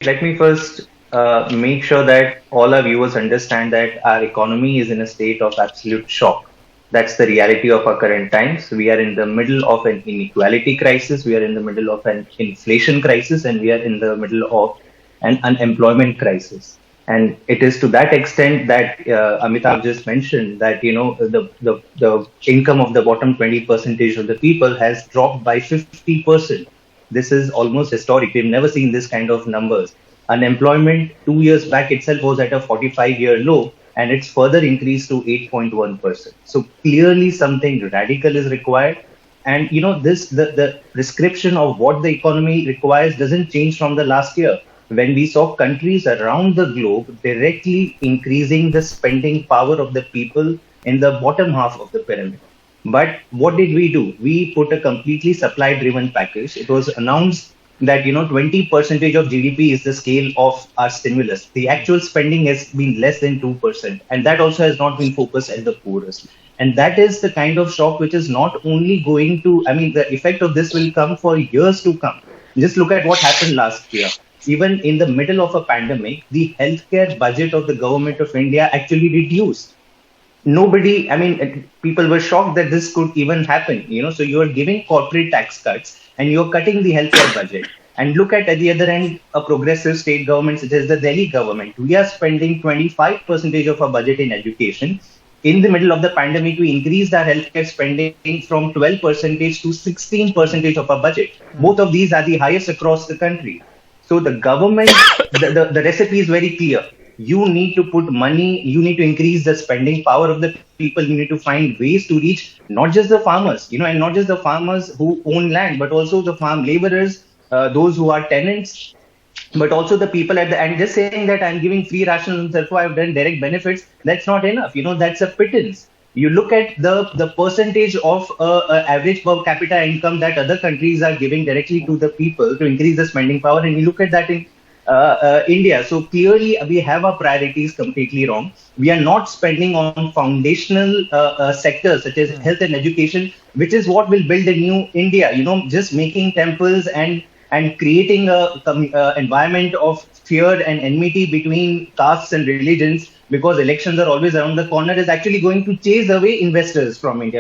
let me first make sure that all our viewers understand that our economy is in a state of absolute shock. That's the reality of our current times. We are in the middle of an inequality crisis, we are in the middle of an inflation crisis, and we are in the middle of an unemployment crisis. And it is to that extent that Amitabh just mentioned that the income of the bottom 20 percentage of the people has dropped by 50%. This is almost historic. We've never seen this kind of numbers. Unemployment 2 years back itself was at a 45-year low, and it's further increased to 8.1%. So clearly something radical is required. And the prescription of what the economy requires doesn't change from the last year. When we saw countries around the globe directly increasing the spending power of the people in the bottom half of the pyramid. But what did we do? We put a completely supply-driven package. It was announced that 20% of GDP is the scale of our stimulus. The actual spending has been less than 2%, and that also has not been focused at the poorest. And that is the kind of shock which is not only going to, the effect of this will come for years to come. Just look at what happened last year. Even in the middle of a pandemic, the healthcare budget of the government of India actually reduced. People were shocked that this could even happen. So you are giving corporate tax cuts and you're cutting the healthcare budget. And look at the other end, a progressive state government such as the Delhi government. We are spending 25% of our budget in education. In the middle of the pandemic, we increased our healthcare spending from 12% to 16% of our budget. Both of these are the highest across the country. So the government, the recipe is very clear. You need to put money, you need to increase the spending power of the people, you need to find ways to reach not just the farmers, and not just the farmers who own land, but also the farm laborers, those who are tenants, but also the people at the end. Just saying that I'm giving free rations and therefore I've done direct benefits, that's not enough. That's a pittance. You look at the percentage of average per capita income that other countries are giving directly to the people to increase the spending power, and you look at that in India. So clearly we have our priorities completely wrong. We are not spending on foundational sectors such as health and education, which is what will build a new India. Just making temples and creating a environment of fear and enmity between castes and religions, because elections are always around the corner, is actually going to chase away investors from India.